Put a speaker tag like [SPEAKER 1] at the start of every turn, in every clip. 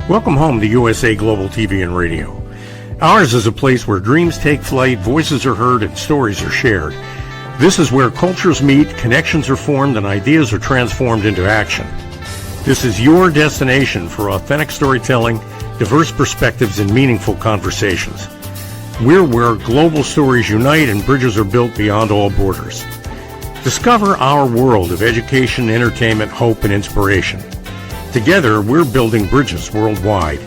[SPEAKER 1] Welcome home to USA Global TV and Radio. Ours is a place where dreams take flight, voices are heard, and stories are shared. This is where cultures meet, connections are formed, and ideas are transformed into action. This is your destination for authentic storytelling, diverse perspectives, and meaningful conversations. We're where global stories unite and bridges are built beyond all borders. Discover our world of education, entertainment, hope, and inspiration. Together, we're building bridges worldwide.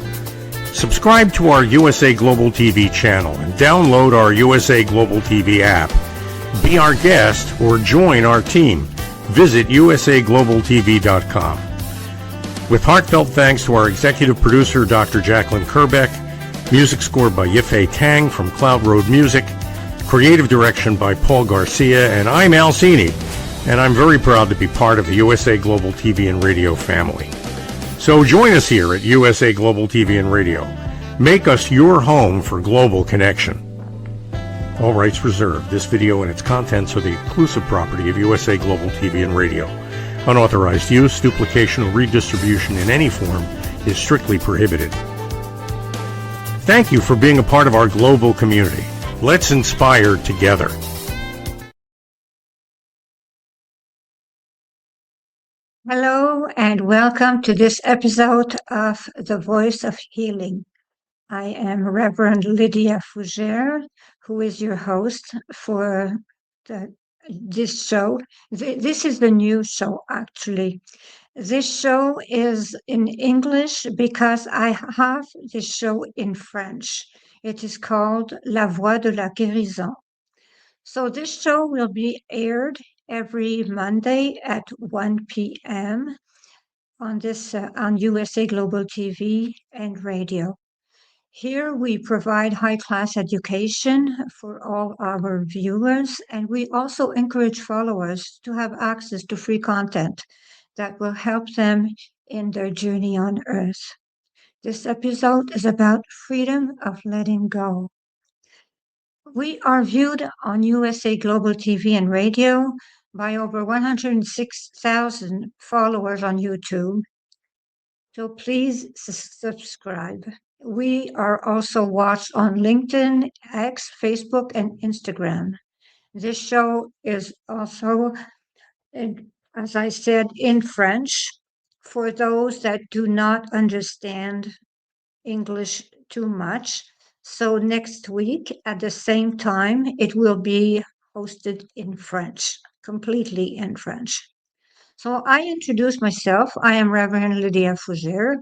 [SPEAKER 1] Subscribe to our USA Global TV channel and download our USA Global TV app. Be our guest or join our team. Visit usaglobaltv.com. With heartfelt thanks to our executive producer, Dr. Jacalyn Kerbeck, music scored by Yifei Tang from Cloud Road Music, creative direction by Paul Garcia, and I'm Al Cini, and I'm very proud to be part of the USA Global TV and Radio family. So join us here at USA Global TV and Radio. Make us your home for global connection. All rights reserved. This video and its contents are the exclusive property of USA Global TV and Radio. Unauthorized use, duplication, or redistribution in any form is strictly prohibited. Thank you for being a part of our global community. Let's inspire together.
[SPEAKER 2] Hello and welcome to this episode of The Voice of Healing. I am Reverend Lydia Fougere, who is your host for this show. This is the new show, actually. This show is in English because I have this show in French. It is called La Voix de la Guérison. So this show will be aired every Monday at 1 p.m. on USA Global TV and Radio. Here we provide high-class education for all our viewers, and we also encourage followers to have access to free content that will help them in their journey on Earth. This episode is about freedom of letting go. We are viewed on USA Global TV and Radio by over 106,000 followers on YouTube. So please subscribe. We are also watched on LinkedIn, X, Facebook, and Instagram. This show is also, as I said, in French for those that do not understand English too much. So next week at the same time, it will be hosted in French, completely in French. So I introduce myself. I am Reverend Lydia Fougere.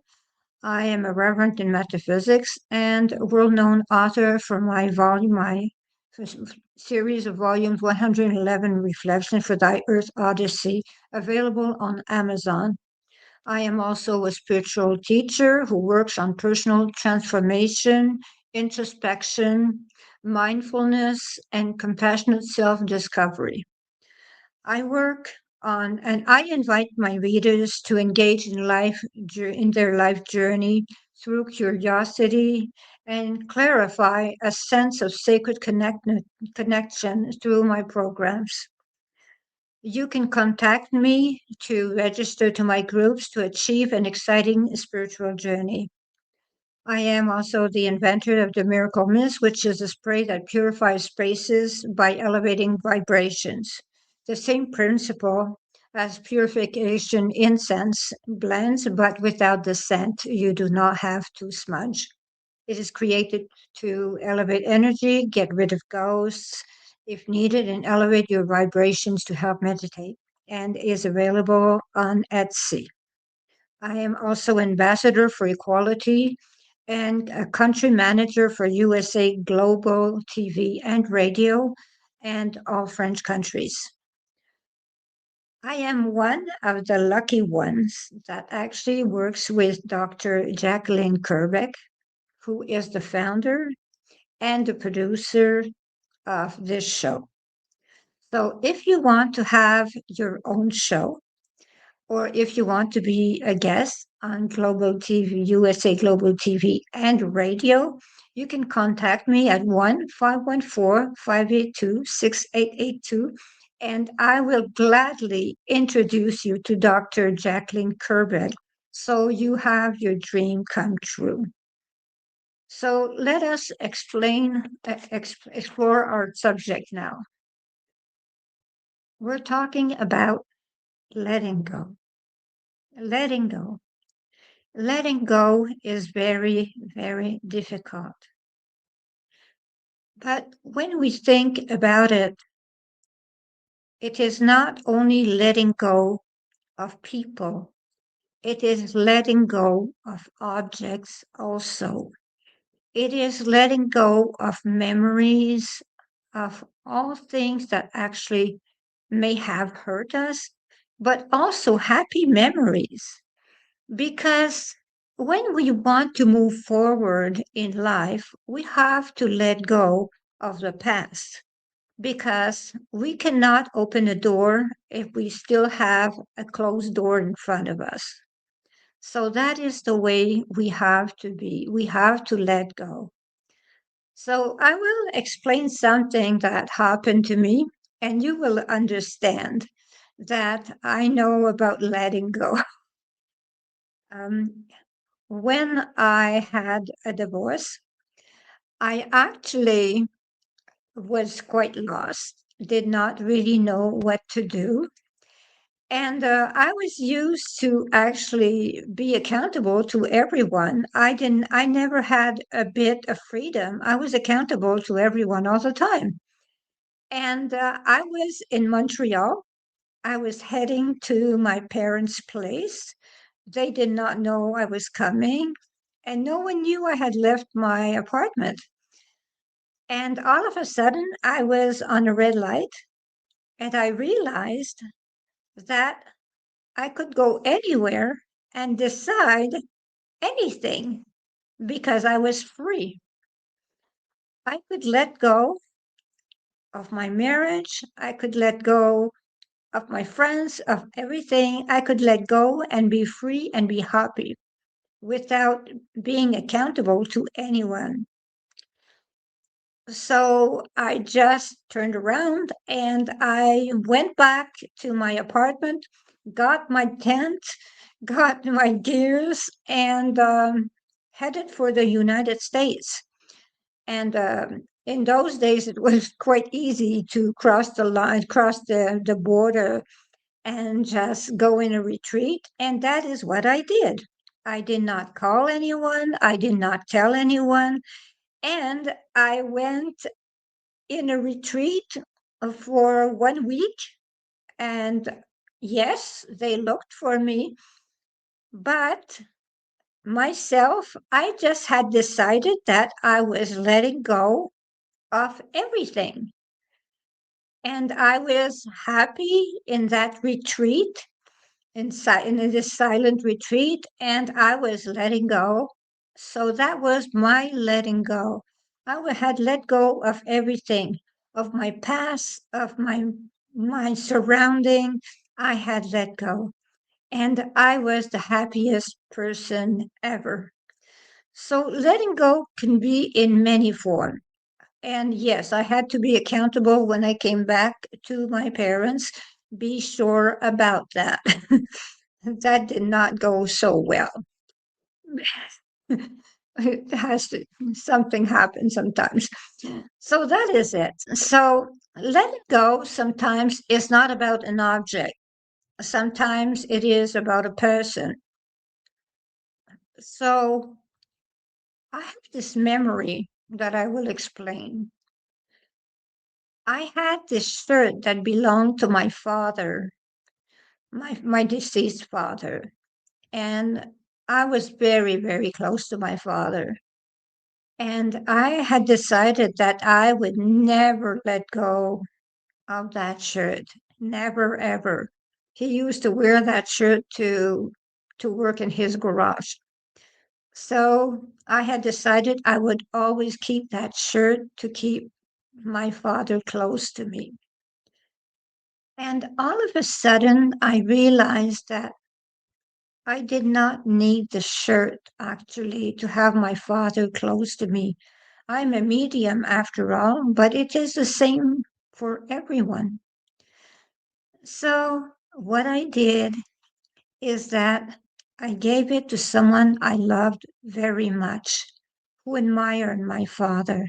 [SPEAKER 2] I am a reverend in metaphysics and a world-known author for my series of volumes 111 Reflections for Thy Earth Odyssey, available on Amazon. I am also a spiritual teacher who works on personal transformation, introspection, mindfulness, and compassionate self-discovery. I invite my readers to engage in their life journey through curiosity and clarify a sense of sacred connection through my programs. You can contact me to register to my groups to achieve an exciting spiritual journey. I am also the inventor of the Miracle Mist, which is a spray that purifies spaces by elevating vibrations. The same principle as purification incense blends, but without the scent. You do not have to smudge. It is created to elevate energy, get rid of ghosts, if needed, and elevate your vibrations to help meditate, and is available on Etsy. I am also ambassador for equality and a country manager for USA Global TV and Radio and all French countries. I am one of the lucky ones that actually works with Dr. Jacalyn Kerbeck, who is the founder and the producer of this show. So if you want to have your own show, or if you want to be a guest on Global TV, USA Global TV and Radio, you can contact me at 1-514-582-6882, and I will gladly introduce you to Dr. Jacalyn Kerbeck so you have your dream come true. So let us explore our subject now. We're talking about letting go. Letting go. Letting go is very, very difficult. But when we think about it, it is not only letting go of people, it is letting go of objects also. It is letting go of memories, of all things that actually may have hurt us, but also happy memories. Because when we want to move forward in life, we have to let go of the past because we cannot open a door if we still have a closed door in front of us. So that is the way we have to be. We have to let go. So I will explain something that happened to me, and you will understand that I know about letting go. Um, when I had a divorce, I actually was quite lost, did not really know what to do. And I was used to actually be accountable to everyone. I never had a bit of freedom. I was accountable to everyone all the time. And I was in Montreal. I was heading to my parents' place. They did not know I was coming, and no one knew I had left my apartment. And all of a sudden, I was on a red light, and I realized that I could go anywhere and decide anything because I was free. I could let go of my marriage. I could let go of my friends, of everything. I could let go and be free and be happy without being accountable to anyone. So I just turned around and I went back to my apartment, got my tent, got my gears, and headed for the United States. And in those days, it was quite easy to cross the line, cross the border, and just go in a retreat. And that is what I did. I did not call anyone, I did not tell anyone. And I went in a retreat for 1 week. And yes, they looked for me, but myself, I just had decided that I was letting go of everything. And I was happy in that retreat, in this silent retreat, and I was letting go. So that was my letting go. Had let go of everything, of my past, of my surrounding. I had let go, and I was the happiest person ever. So letting go can be in many forms. And yes, I had to be accountable when I came back to my parents. Be sure about that. That did not go so well. It has to, something happens sometimes. So that is it. So letting go sometimes is not about an object. Sometimes it is about a person. So I have this memory that I will explain. I had this shirt that belonged to my father, my deceased father. And I was very, very close to my father. And I had decided that I would never let go of that shirt. Never, ever. He used to wear that shirt to work in his garage. So I had decided I would always keep that shirt to keep my father close to me. And all of a sudden, I realized that I did not need the shirt actually to have my father close to me. I'm a medium after all, but it is the same for everyone. So, what I did is that I gave it to someone I loved very much, who admired my father.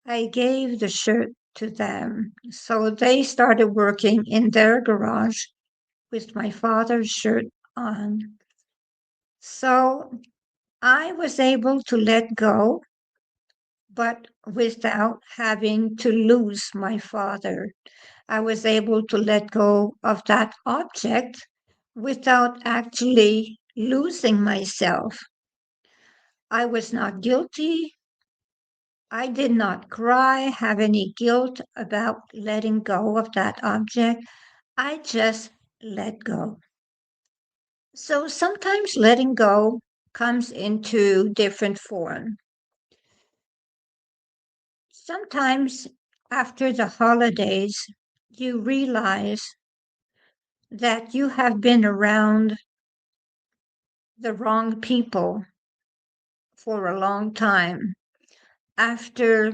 [SPEAKER 2] I gave the shirt to them, so they started working in their garage with my father's shirt on. So I was able to let go, but without having to lose my father. I was able to let go of that object without actually losing myself. I was not guilty. I did not cry, have any guilt about letting go of that object. I just let go. So sometimes letting go comes into different form. Sometimes after the holidays, you realize that you have been around the wrong people for a long time. After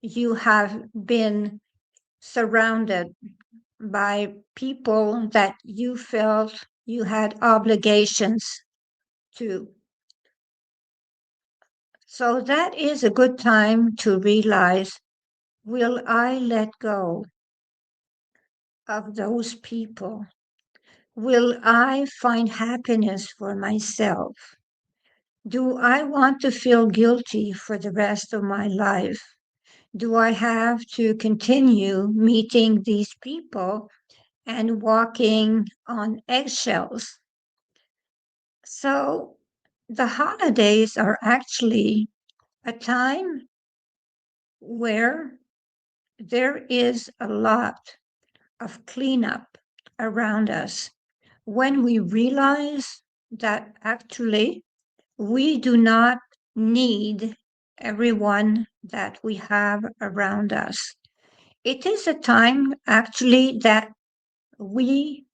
[SPEAKER 2] you have been surrounded by people that you felt you had obligations to. So that is a good time to realize, will I let go of those people? Will I find happiness for myself? Do I want to feel guilty for the rest of my life? Do I have to continue meeting these people and walking on eggshells? So the holidays are actually a time where there is a lot of cleanup around us when we realize that actually we do not need everyone that we have around us. It is a time actually that we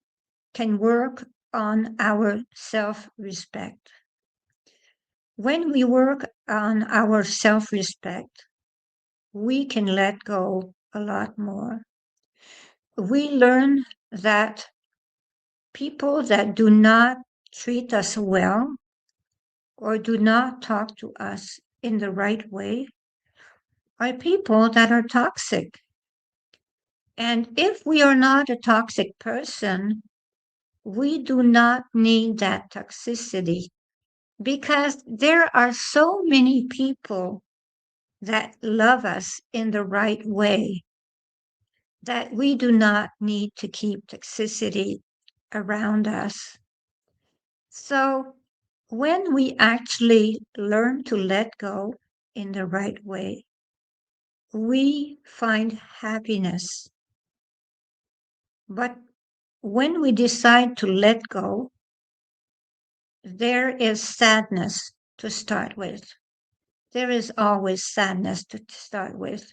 [SPEAKER 2] can work on our self respect. When we work on our self respect, we can let go a lot more. We learn that people that do not treat us well or do not talk to us in the right way are people that are toxic. And if we are not a toxic person, we do not need that toxicity because there are so many people that love us in the right way that we do not need to keep toxicity around us. So, when we actually learn to let go in the right way, we find happiness. But when we decide to let go, there is sadness to start with. There is always sadness to start with.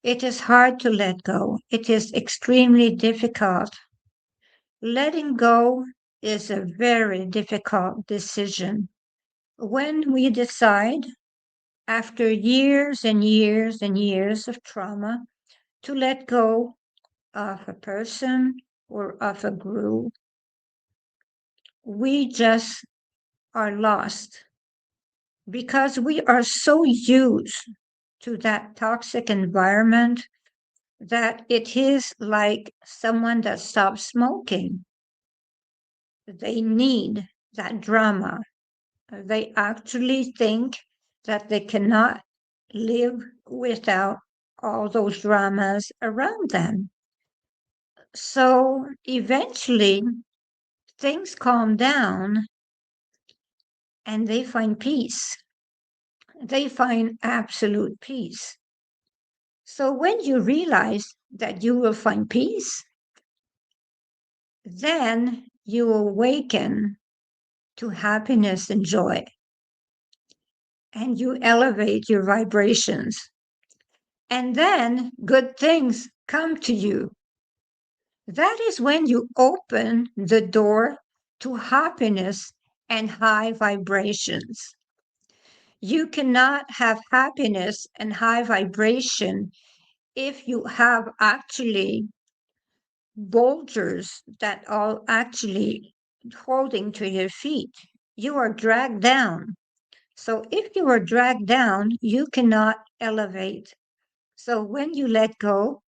[SPEAKER 2] It is hard to let go. It is extremely difficult. Letting go is a very difficult decision. When we decide, after years and years and years of trauma, to let go of a person or of a group, we just are lost because we are so used to that toxic environment that it is like someone that stops smoking. They need that drama. They actually think that they cannot live without all those dramas around them. So eventually things calm down and they find peace. They find absolute peace. So when you realize that you will find peace, then you awaken to happiness and joy and you elevate your vibrations. And then good things come to you. That is when you open the door to happiness and high vibrations. You cannot have happiness and high vibration if you have actually boulders that are actually holding to your feet. you are dragged down. So if you are dragged down, you cannot elevate. So when you let go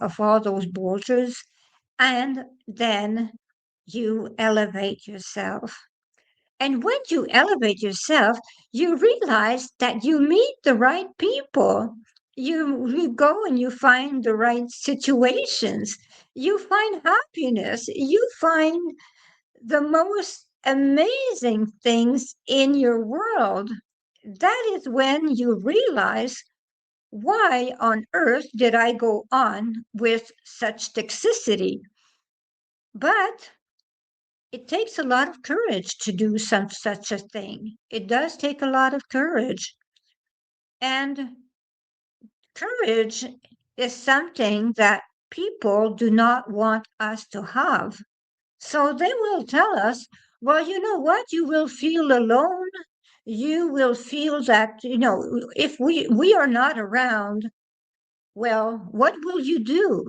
[SPEAKER 2] of all those boulders, and then you elevate yourself. And when you elevate yourself, you realize that you meet the right people. You go and you find the right situations. You find happiness. You find the most amazing things in your world. That is when you realize, why on earth did I go on with such toxicity? But it takes a lot of courage to do such a thing. It does take a lot of courage. And courage is something that people do not want us to have. So they will tell us, well, you know what? You will feel alone. You will feel that, if we are not around, well, what will you do?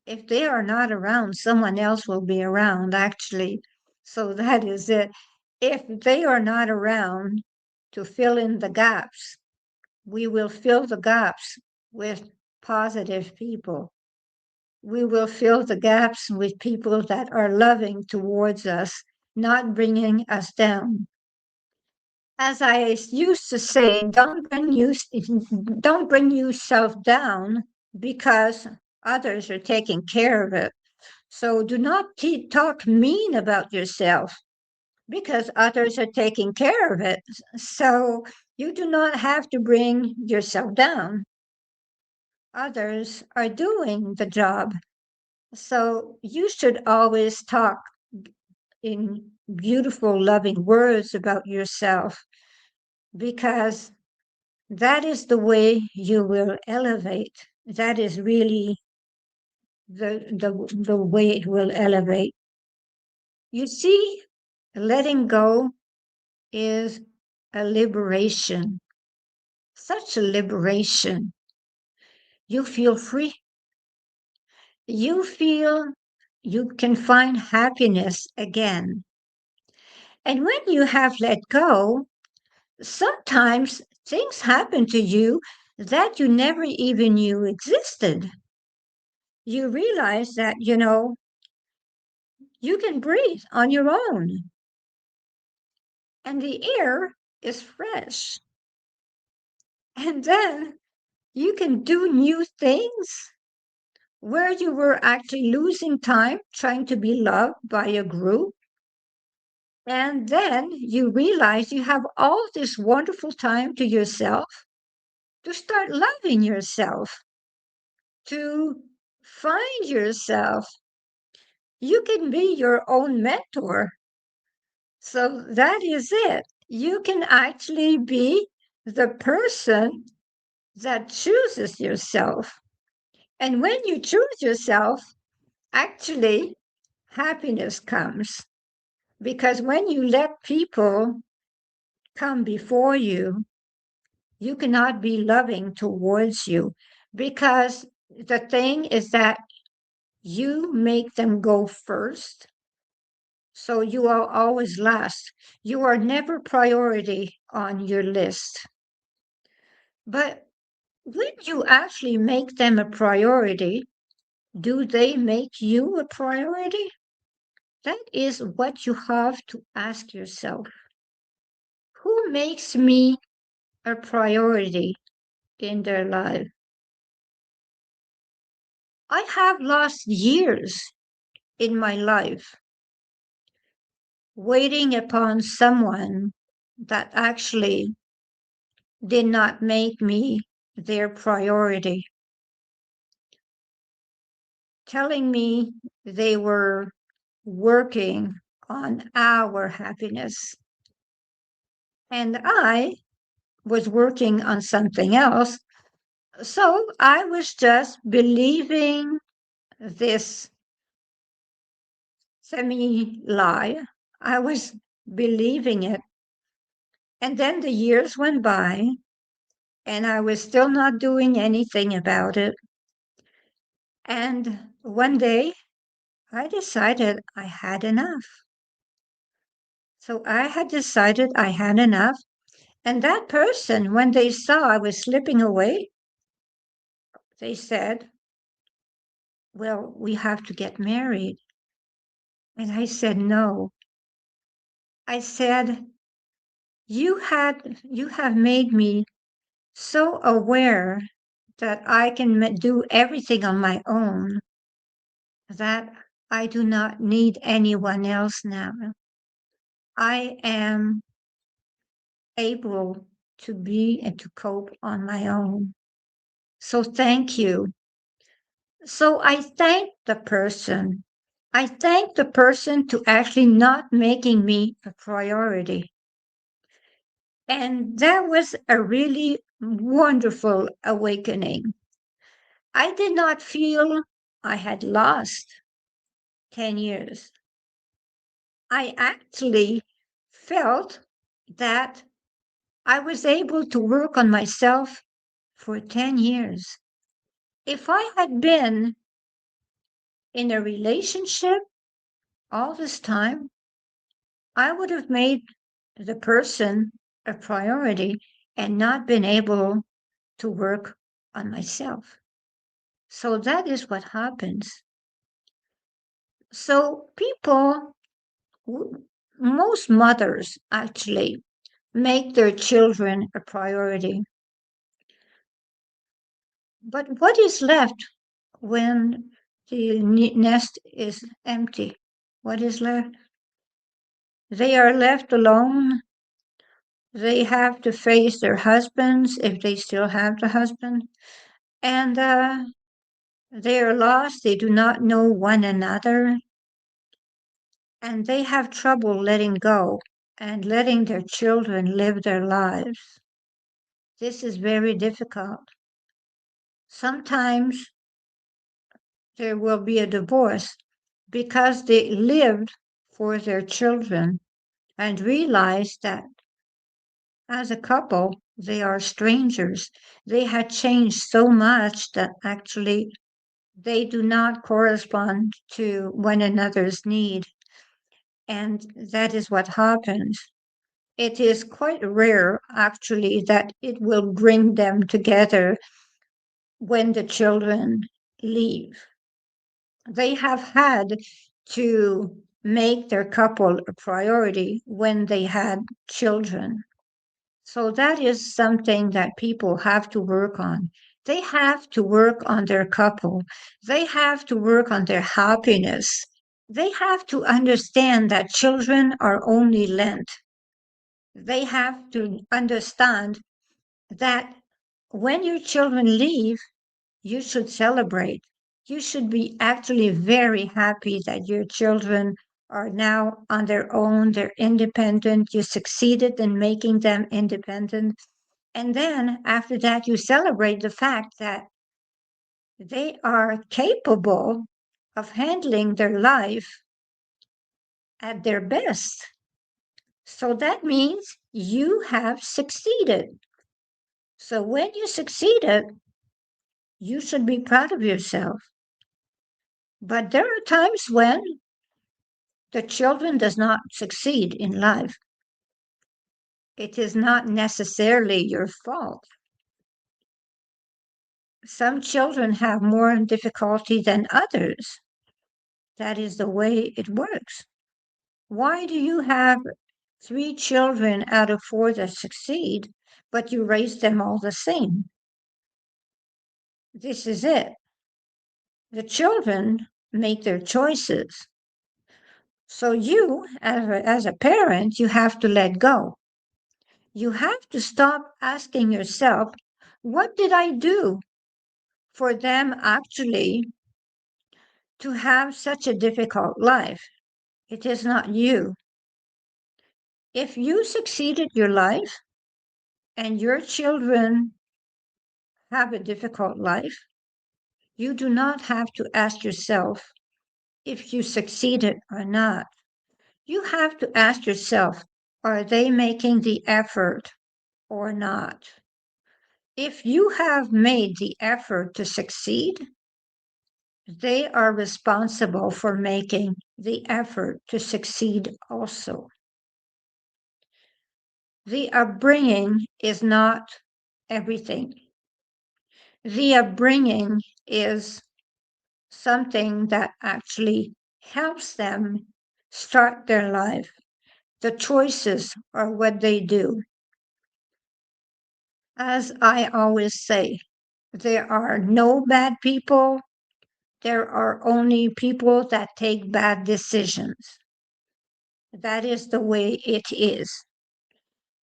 [SPEAKER 2] If they are not around, someone else will be around, actually. So that is it. If they are not around to fill in the gaps, we will fill the gaps with positive people. We will fill the gaps with people that are loving towards us, not bringing us down. As I used to say, don't bring yourself down because others are taking care of it. So do not talk mean about yourself because others are taking care of it. So you do not have to bring yourself down. Others are doing the job. So you should always talk in beautiful, loving words about yourself because that is the way you will elevate. That is really the way it will elevate. You see, letting go is a liberation, such a liberation. You feel free. You feel you can find happiness again. And when you have let go, sometimes things happen to you that you never even knew existed. You realize that, you can breathe on your own and the air is fresh. And then you can do new things where you were actually losing time trying to be loved by a group. And then you realize you have all this wonderful time to yourself to start loving yourself, to find yourself. You can be your own mentor. So that is it. You can actually be the person that chooses yourself. And when you choose yourself, actually, happiness comes. Because when you let people come before you cannot be loving towards you. Because the thing is that you make them go first. So you are always last. You are never priority on your list. But when you actually make them a priority, do they make you a priority? That is what you have to ask yourself. Who makes me a priority in their life? I have lost years in my life waiting upon someone that actually did not make me their priority, telling me they were working on our happiness. And I was working on something else. So I was just believing this semi lie. I was believing it. And then the years went by, and I was still not doing anything about it. And one day I decided I had enough. So I had decided I had enough. And that person, when they saw I was slipping away, they said, well, we have to get married. And I said, no. I said, you have made me so aware that I can do everything on my own that I do not need anyone else now. I am able to be and to cope on my own. So thank you. So I thank the person. I thank the person to actually not making me a priority. And that was a really wonderful awakening. I did not feel I had lost 10 years. I actually felt that I was able to work on myself for 10 years. If I had been in a relationship all this time, I would have made the person a priority and not been able to work on myself. So that is what happens. So people, most mothers actually make their children a priority. But what is left when the nest is empty? What is left? They are left alone. They have to face their husbands if they still have the husband. And they are lost. They do not know one another. And they have trouble letting go and letting their children live their lives. This is very difficult. Sometimes there will be a divorce because they lived for their children and realized that as a couple, they are strangers. They had changed so much that actually they do not correspond to one another's need. And that is what happens. It is quite rare, actually, that it will bring them together when the children leave. They have had to make their couple a priority when they had children. So that is something that people have to work on. They have to work on their couple. They have to work on their happiness. They have to understand that children are only lent. They have to understand that when your children leave, you should celebrate. You should be actually very happy that your children are now on their own, they're independent, you succeeded in making them independent. And then after that, you celebrate the fact that they are capable of handling their life at their best. So that means you have succeeded. So when you succeeded, you should be proud of yourself. But there are times when the children does not succeed in life. It is not necessarily your fault. Some children have more difficulty than others. That is the way it works. Why do you have 3 children out of 4 that succeed, but you raise them all the same? This is it. The children make their choices. So you, as a parent, you have to let go. You have to stop asking yourself, what did I do for them actually to have such a difficult life? It is not you. If you succeeded your life and your children have a difficult life, you do not have to ask yourself if you succeeded or not. You have to ask yourself, are they making the effort or not? If you have made the effort to succeed, they are responsible for making the effort to succeed also. The upbringing is not everything. The upbringing is something that actually helps them start their life. The choices are what they do. As I always say, there are no bad people. There are only people that take bad decisions. That is the way it is.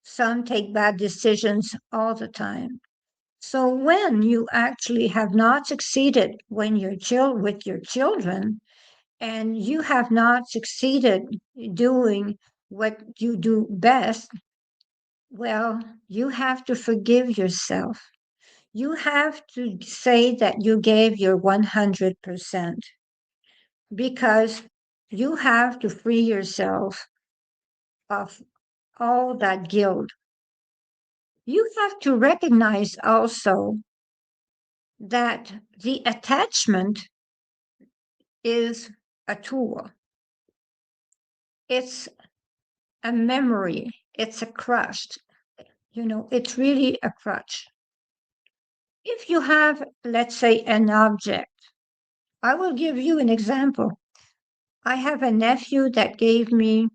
[SPEAKER 2] Some take bad decisions all the time. So when you actually have not succeeded when you're with your children, and you have not succeeded doing what you do best, well, you have to forgive yourself. You have to say that you gave your 100% because you have to free yourself of all that guilt. You have to recognize also that the attachment is a tool. It's a memory. It's a crutch. It's really a crutch. If you have, let's say, an object, I will give you an example. I have a nephew that gave me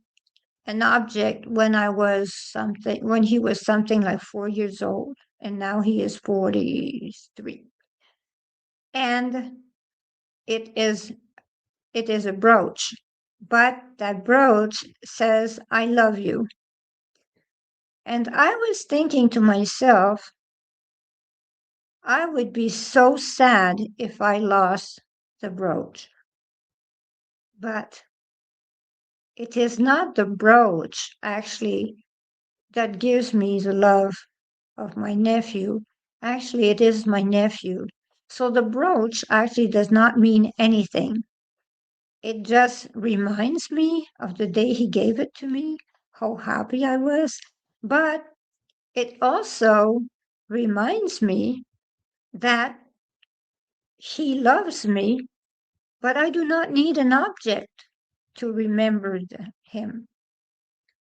[SPEAKER 2] an object when he was something like 4 years old, and now he is 43. And it is it is a brooch, but that brooch says, I love you. And I was thinking to myself, I would be so sad if I lost the brooch. But it is not the brooch, actually, that gives me the love of my nephew. Actually, it is my nephew. So the brooch actually does not mean anything. It just reminds me of the day he gave it to me, how happy I was. But it also reminds me that he loves me, but I do not need an object to remember him.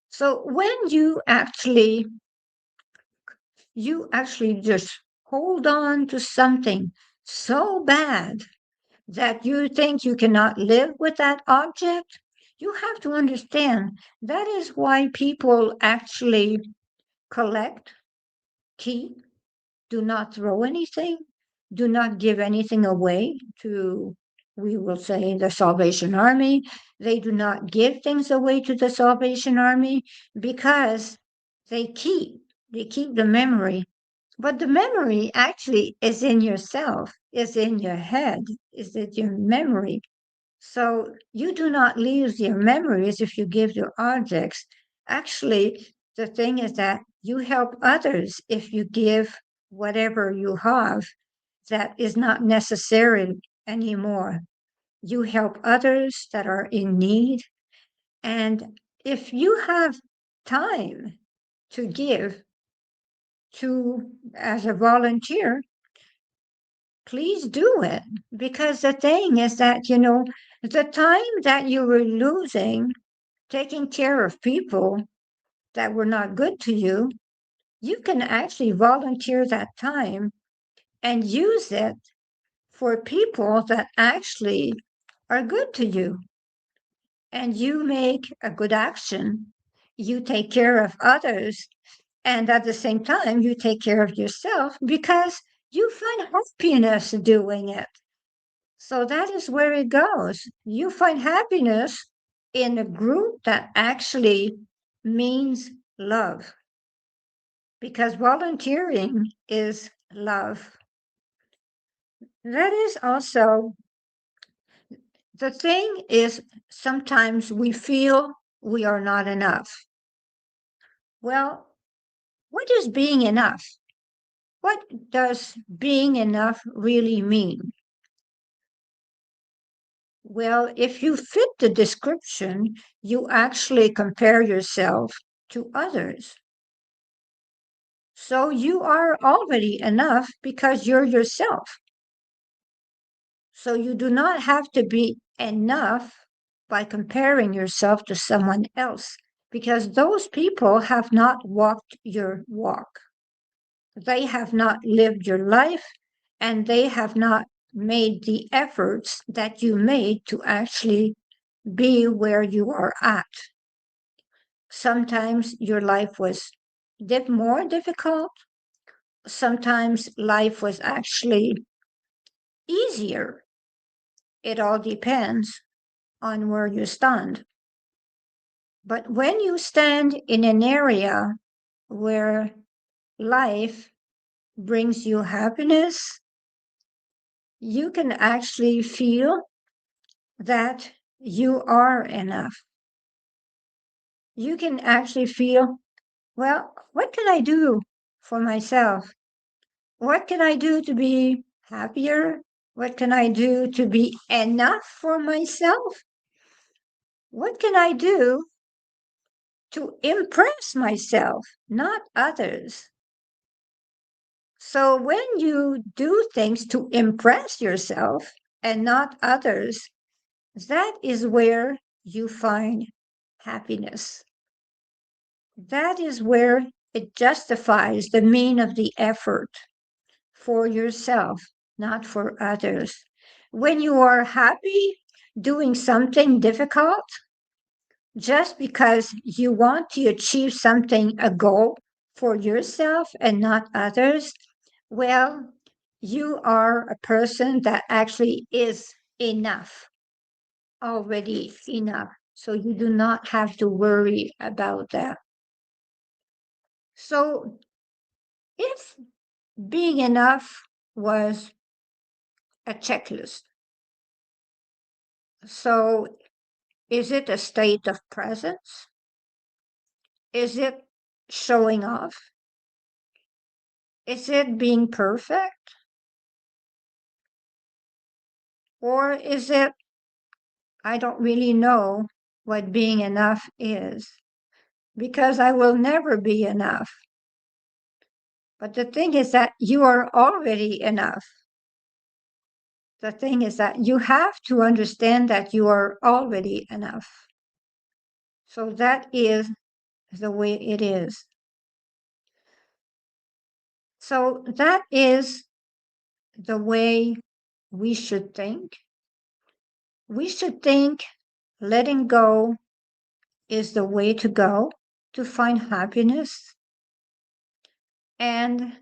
[SPEAKER 2] So when you actually just hold on to something so bad that you think you cannot live with that object, you have to understand that is why people actually collect, keep, do not throw anything, do not give anything away to, we will say, the Salvation Army. They do not give things away to the Salvation Army because they keep, they keep the memory. But the memory actually is in yourself, is in your head, is in your memory. So you do not lose your memories if you give your objects. Actually, the thing is that you help others if you give whatever you have that is not necessary anymore. You help others that are in need. And if you have time to give to as a volunteer, please do it. Because the thing is that, the time that you were losing taking care of people that were not good to you, you can actually volunteer that time and use it for people that actually are good to you. And you make a good action. You take care of others. And at the same time, you take care of yourself because you find happiness doing it. So that is where it goes. You find happiness in a group that actually means love because volunteering is love. That is also the thing is sometimes we feel we are not enough. Well, what is being enough? What does being enough really mean? Well, if you fit the description, you actually compare yourself to others. So you are already enough because you're yourself. So you do not have to be enough by comparing yourself to someone else, because those people have not walked your walk. They have not lived your life, and they have not made the efforts that you made to actually be where you are at. Sometimes your life was more difficult. Sometimes life was actually easier. It all depends on where you stand. But when you stand in an area where life brings you happiness, you can actually feel that you are enough. You can actually feel, well, what can I do for myself? What can I do to be happier? What can I do to be enough for myself? What can I do to impress myself, not others? So when you do things to impress yourself and not others, that is where you find happiness. That is where it justifies the mean of the effort for yourself, not for others. When you are happy doing something difficult, just because you want to achieve something, a goal for yourself and not others, well, you are a person that actually is enough, already enough. So you do not have to worry about that. So if being enough was a checklist, so is it a state of presence? Is it showing off? Is it being perfect? Or is it, I don't really know what being enough is because I will never be enough. But the thing is that you are already enough. The thing is that you have to understand that you are already enough. So that is the way it is. So that is the way we should think. We should think letting go is the way to go to find happiness. And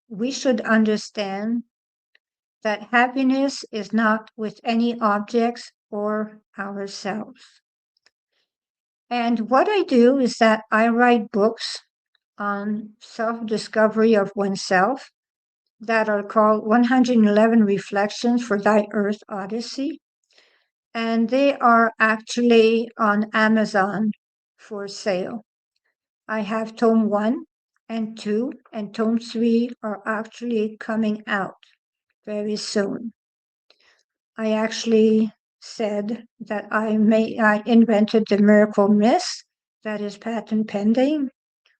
[SPEAKER 2] we should understand that happiness is not with any objects or ourselves. And what I do is that I write books on self discovery of oneself that are called 111 Reflections for Thy Earth Odyssey. And they are actually on Amazon for sale. I have tome 1 and 2, and tome 3 are actually coming out very soon. I actually said that I invented the miracle mist that is patent pending,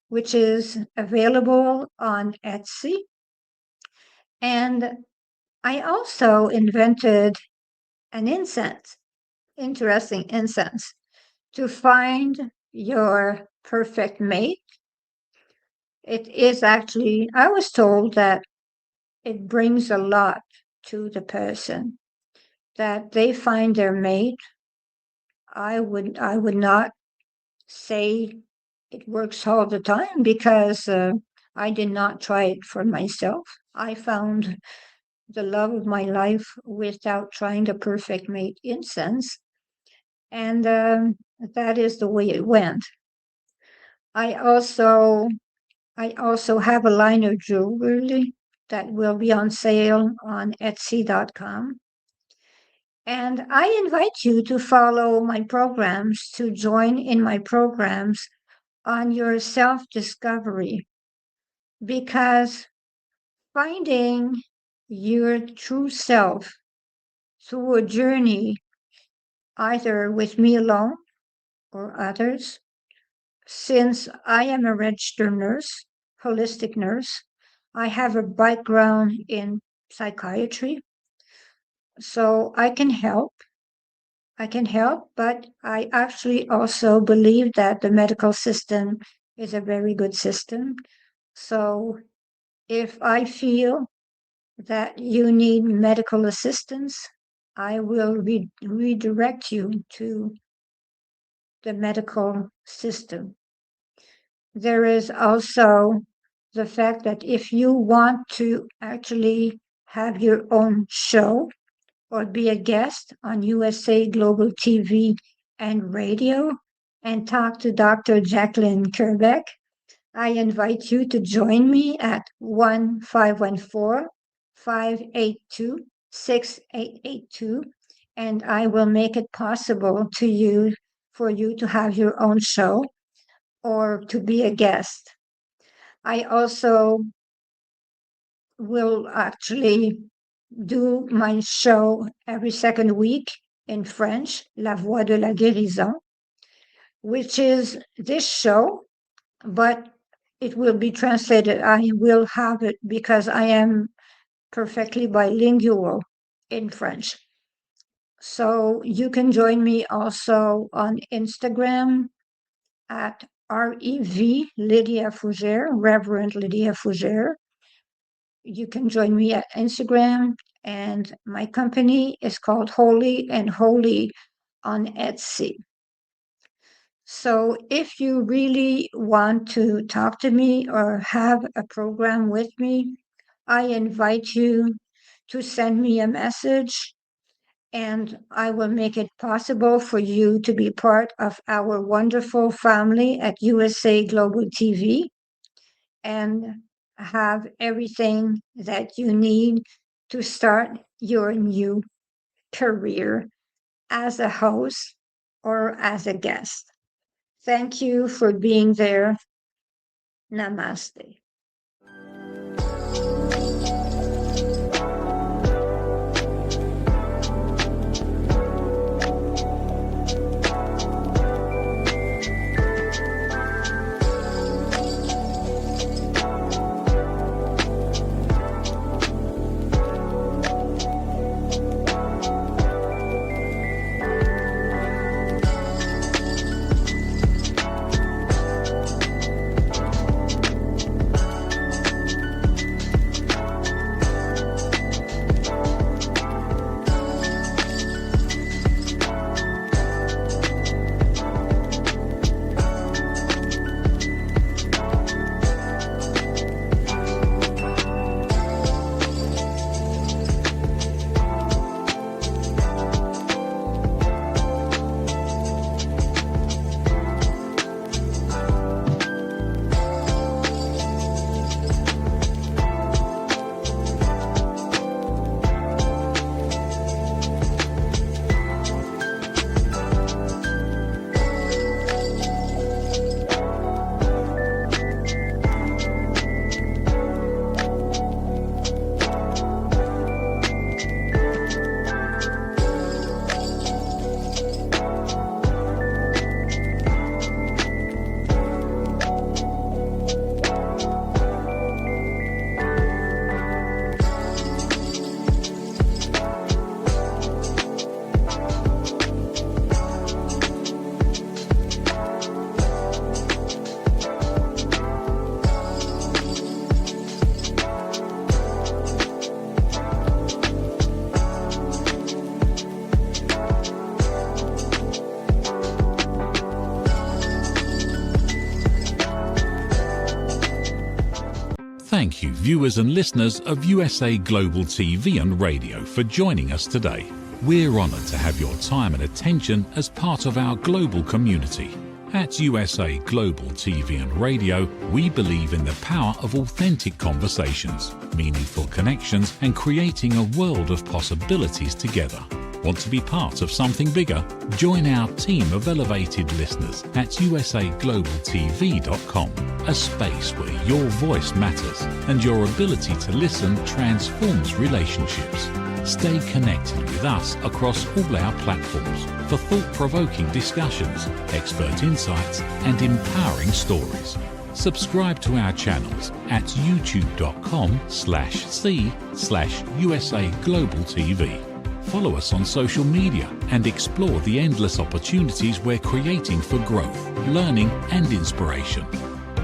[SPEAKER 2] which is available on Etsy. And I also invented an incense, interesting incense, to find your perfect mate. It is actually, I was told that it brings a lot to the person, that they find their mate. I would not say it works all the time because I did not try it for myself. I found the love of my life without trying the perfect mate incense, and that is the way it went. I also have a line of jewelry that will be on sale on Etsy.com. And I invite you to follow my programs, to join in my programs on your self discovery, because finding your true self through a journey, either with me alone or others, since I am a registered nurse, holistic nurse, I have a background in psychiatry. So I can help. I can help, but I actually also believe that the medical system is a very good system. So if I feel that you need medical assistance, I will redirect you to the medical system. There is also the fact that if you want to actually have your own show or be a guest on USA Global TV and radio and talk to Dr. Jacalyn Kerbeck, I invite you to join me at 1-514-582-6882, and I will make it possible to you for you to have your own show or to be a guest. I also will actually do my show every second week in French, La Voix de la Guérison, which is this show, but it will be translated. I will have it because I am perfectly bilingual in French. So you can join me also on Instagram at REV Lydia Fougere, Reverend Lydia Fougere. You can join me at Instagram, and my company is called Holy and Holy on Etsy. So if you really want to talk to me or have a program with me, I invite you to send me a message, and I will make it possible for you to be part of our wonderful family at USA Global TV and have everything that you need to start your new career as a host or as a guest. Thank you for being there. Namaste.
[SPEAKER 3] Thank you, viewers and listeners of USA Global TV and Radio, for joining us today. We're honoured to have your time and attention as part of our global community. At USA Global TV and Radio, we believe in the power of authentic conversations, meaningful connections, and creating a world of possibilities together. Want to be part of something bigger? Join our team of elevated listeners at usaglobaltv.com, a space where your voice matters and your ability to listen transforms relationships. Stay connected with us across all our platforms for thought-provoking discussions, expert insights, and empowering stories. Subscribe to our channels at youtube.com/c/USA Global TV. follow us on social media and explore the endless opportunities we're creating for growth, learning and inspiration.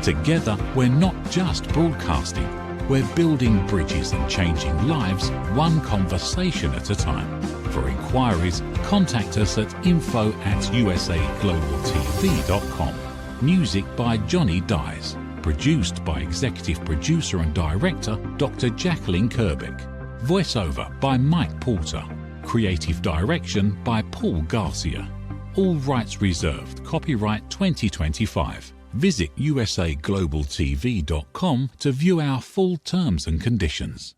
[SPEAKER 3] Together, we're not just broadcasting, we're building bridges and changing lives one conversation at a time. For inquiries, contact us at info@usaglobaltv.com. Music by Johnny Dyes. Produced by Executive Producer and Director Dr. Jacalyn Kerbeck. Voiceover by Mike Porter. Creative Direction by Paul Garcia. All rights reserved. Copyright 2025. Visit usaglobaltv.com to view our full terms and conditions.